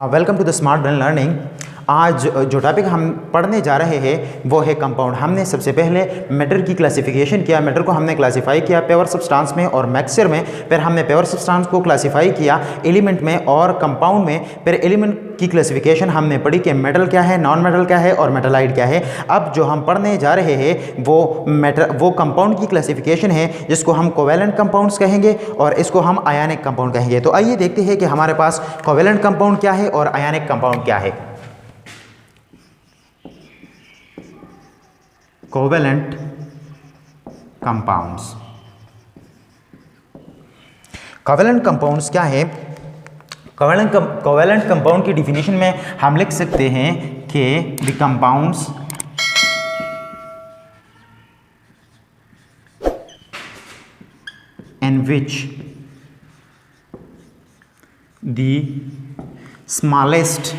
Welcome to the smart brain learning. आज जो topic हम पढ़ने जा रहे हैं वो है कंपाउंड। हमने सबसे पहले मैटर की क्लासिफिकेशन किया, मैटर को हमने क्लासिफाई किया प्योर सब्सटेंस में और मिक्सचर में। फिर हमने प्योर सब्सटेंस को क्लासिफाई किया एलिमेंट में और कंपाउंड में। फिर एलिमेंट की क्लासिफिकेशन हमने पढ़ी कि मेटल क्या है, नॉन मेटल क्या है और मेटालाइट क्या है। अब जो हम पढ़ने जा रहे हैं वो कंपाउंड की क्लासिफिकेशन है जिसको हम कोवेलेंट कंपाउंड्स कहेंगे और इसको हम आयनिक कंपाउंड कहेंगे। तो आइए देखते हैं कि हमारे पास कोवेलेंट कंपाउंड क्या है और आयनिक कंपाउंड क्या है। कोवेलेंट कंपाउंड्स, कोवेलेंट कंपाउंड्स क्या है? कोवेलेंट कंपाउंड की डिफिनीशन में हम लिख सकते हैं कि the compounds in which the smallest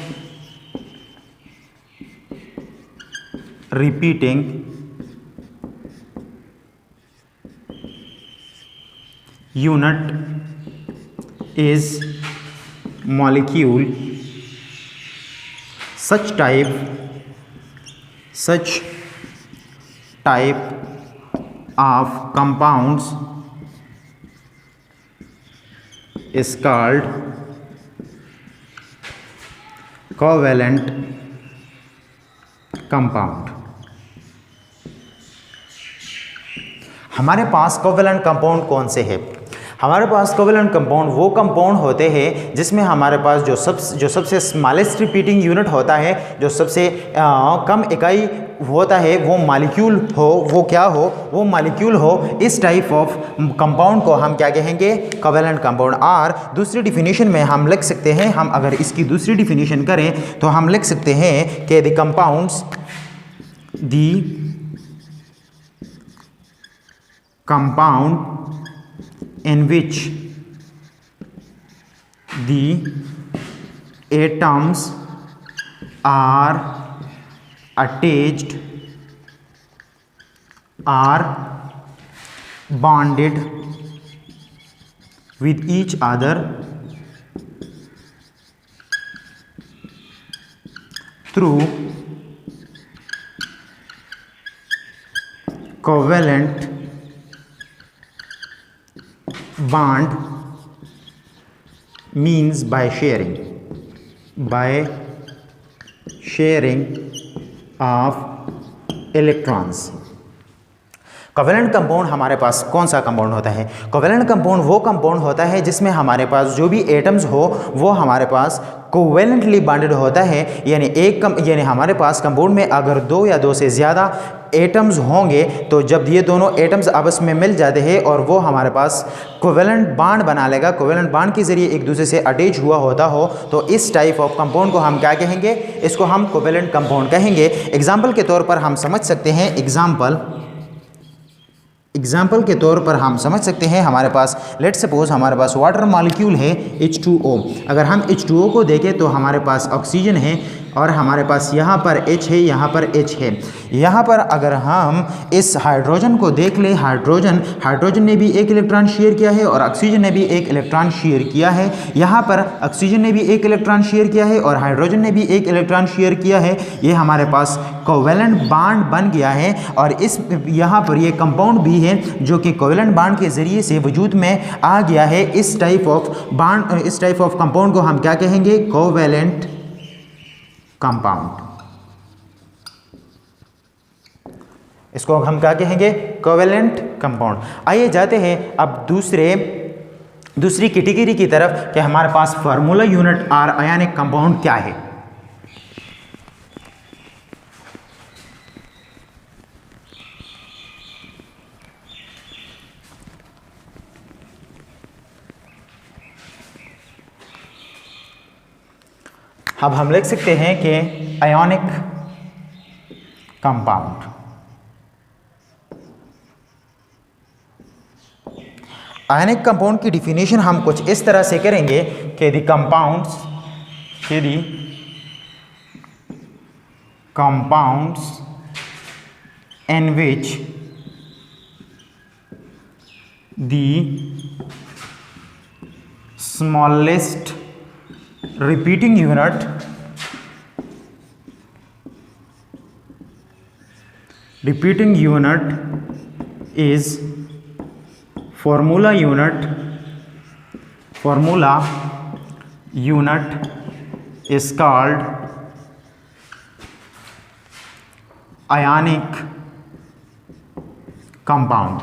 repeating unit is molecule, such type of compounds is called covalent compound. हमारे पास कोवेलेंट कंपाउंड कौन से हैं? हमारे पास कोवेलेंट कंपाउंड वो कंपाउंड होते हैं जिसमें हमारे पास जो सबसे स्मॉलेस्ट रिपीटिंग यूनिट होता है, जो सबसे कम इकाई होता है, वो मॉलिक्यूल हो, वो क्या हो, वो मॉलिक्यूल हो। इस टाइप ऑफ कंपाउंड को हम क्या कहेंगे? Covalent compound. और दूसरी डिफिनीशन में हम लिख सकते हैं, हम अगर इसकी दूसरी डिफिनीशन करें तो हम लिख सकते हैं कि the compounds compound in which the atoms are attached, are bonded with each other through covalent bond means by sharing of electrons। Covalent compound हमारे पास कौन सा कंपाउंड होता है? कोवेलेंट कंपाउंड वो कंपाउंड होता है जिसमें हमारे पास जो भी एटम्स हो वो हमारे पास कोवेलेंटली बॉन्डेड होता है। यानी हमारे पास कंपाउंड में अगर दो या दो से ज़्यादा एटम्स होंगे तो जब ये दोनों एटम्स आपस में मिल जाते हैं और वो हमारे पास कोवेलेंट बॉन्ड बना लेगा, कोवेलेंट बॉन्ड के ज़रिए एक दूसरे से अटैच हुआ होता हो, तो इस टाइप ऑफ कंपाउंड को हम क्या कहेंगे? इसको हम कोवेलेंट कंपाउंड कहेंगे। एग्जाम्पल के तौर पर हम समझ सकते हैं, एग्जाम्पल के तौर पर हम समझ सकते हैं, हमारे पास लेट सपोज हमारे पास वाटर मॉलिक्यूल है H2O। अगर हम H2O को देखें तो हमारे पास ऑक्सीजन है और हमारे पास यहाँ पर H है, यहाँ पर H है। यहाँ पर अगर हम इस हाइड्रोजन को देख लें, हाइड्रोजन ने भी एक इलेक्ट्रॉन शेयर किया है और ऑक्सीजन ने भी एक इलेक्ट्रॉन शेयर किया है। यहाँ पर ऑक्सीजन ने भी एक इलेक्ट्रॉन शेयर किया है और हाइड्रोजन ने भी एक इलेक्ट्रॉन शेयर किया है। ये हमारे पास कोवेलेंट बॉन्ड बन गया है और यहाँ पर ये कंपाउंड भी है जो कि कोवेलेंट बॉन्ड के ज़रिए से वजूद में आ गया है। इस टाइप ऑफ कंपाउंड को हम क्या कहेंगे? Covalent compound. इसको हम क्या कहेंगे? Covalent compound. आइए जाते हैं अब दूसरी कैटेगरी की तरफ कि हमारे पास फार्मूला यूनिट और आयनिक कंपाउंड क्या है। अब हम लिख सकते हैं कि आयनिक कंपाउंड। आयनिक कंपाउंड की डिफिनीशन हम कुछ इस तरह से करेंगे कि the compounds in which the smallest repeating unit is formula unit is called ionic compound.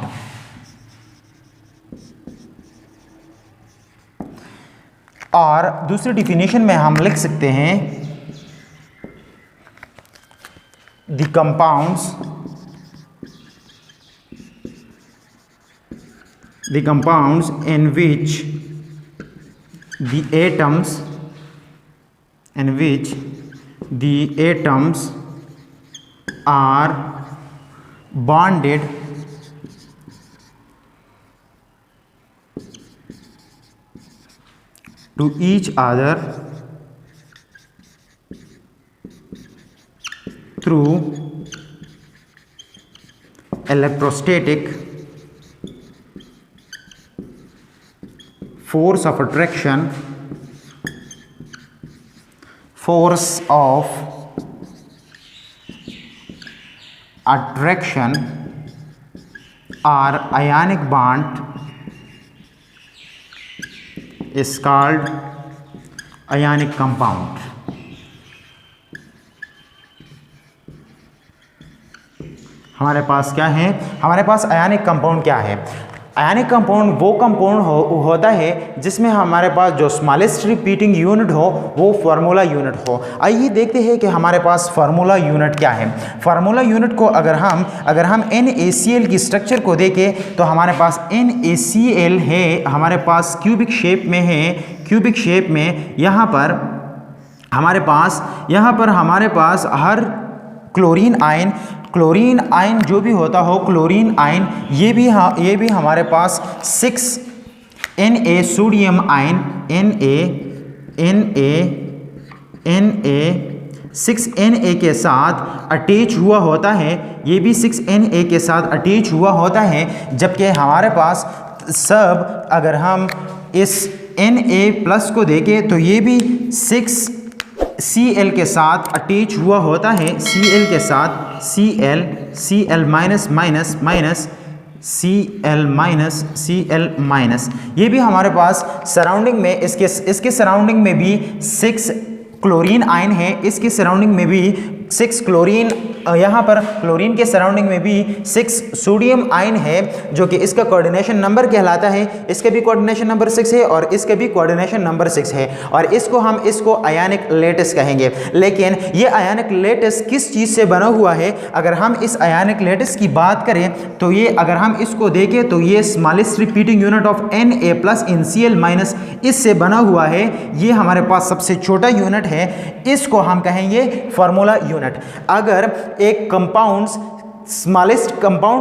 और दूसरी डिफिनेशन में हम लिख सकते हैं the compounds in which the atoms are bonded to each other through electrostatic force of attraction or ionic bond is called ionic compound. हमारे पास क्या है, हमारे पास आयनिक कंपाउंड क्या है? आयनिक कंपाउंड वो कंपाउंड होता है जिसमें हमारे पास जो स्मॉलेस्ट रिपीटिंग यूनिट हो वो फार्मूला यूनिट हो। आइए देखते हैं कि हमारे पास फार्मूला यूनिट क्या है। फार्मूला यूनिट को अगर हम NaCl की स्ट्रक्चर को देखें तो हमारे पास NaCl है, हमारे पास क्यूबिक शेप में है। क्यूबिक शेप में यहाँ पर हमारे पास हर क्लोरीन आयन जो भी होता हो, क्लोरीन आयन ये भी हमारे पास 6 Na sodium ion Na 6 Na के साथ अटैच हुआ होता है। ये भी 6 Na के साथ अटैच हुआ होता है। जबकि हमारे पास सब अगर हम इस Na+ को देखें तो ये भी 6 Cl के साथ अटैच हुआ होता है। Cl के साथ Cl माइनस ये भी हमारे पास सराउंडिंग में इसके सराउंडिंग में भी 6 क्लोरीन आयन है। इसके सराउंडिंग में भी 6 क्लोरीन, यहाँ पर क्लोरीन के सराउंडिंग में भी 6 सोडियम आयन है, जो कि इसका कोऑर्डिनेशन नंबर कहलाता है। इसका भी कोऑर्डिनेशन नंबर 6 है और इसका भी कोऑर्डिनेशन नंबर 6 है और इसको आयनिक लेटिस कहेंगे। लेकिन ये आयनिक लेटिस किस चीज़ से बना हुआ है? अगर हम इस आयनिक लेटिस की बात करें तो ये अगर हम इसको देखें तो ये smallest repeating unit of Na+ in Cl- इससे बना हुआ है। ये हमारे पास सबसे छोटा यूनिट है, इसको हम कहेंगे फार्मूला यूनिट। अगर एक कंपाउंड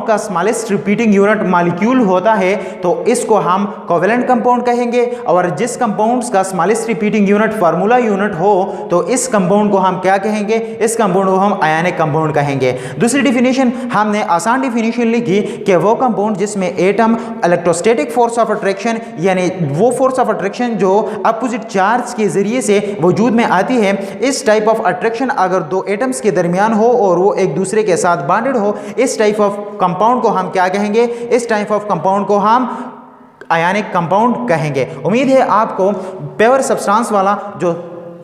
का स्मॉलेस्ट रिपीटिंग यूनिट मॉलिक्यूल होता है तो इसको हम कोवेलेंट कंपाउंड कहेंगे, और जिस कंपाउंड्स का smallest repeating unit formula unit हो तो इस कंपाउंड को हम क्या कहेंगे? इस कंपाउंड को हम आयनिक कंपाउंड कहेंगे। दूसरी डिफिनेशन हमने आसान डिफिनेशन लिखी कि वो कंपाउंड जिसमें atom electrostatic force of attraction, यानी वो फोर्स ऑफ अट्रैक्शन जो अपोजिट चार्ज के जरिए से वजूद में आती है, इस टाइप ऑफ अट्रैक्शन अगर दो एटम्स के दरमियान हो और वो एक दूसरे के साथ बॉन्डेड हो, इस टाइप ऑफ कंपाउंड को हम क्या कहेंगे? इस टाइप ऑफ कंपाउंड को हम आयनिक कंपाउंड कहेंगे। उम्मीद है आपको प्योर सब्सटेंस वाला जो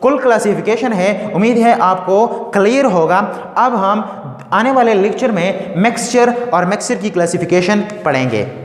कुल क्लासिफिकेशन है, उम्मीद है आपको क्लियर होगा। अब हम आने वाले लेक्चर में मिक्सचर और मिक्सचर की क्लासिफिकेशन पढ़ेंगे।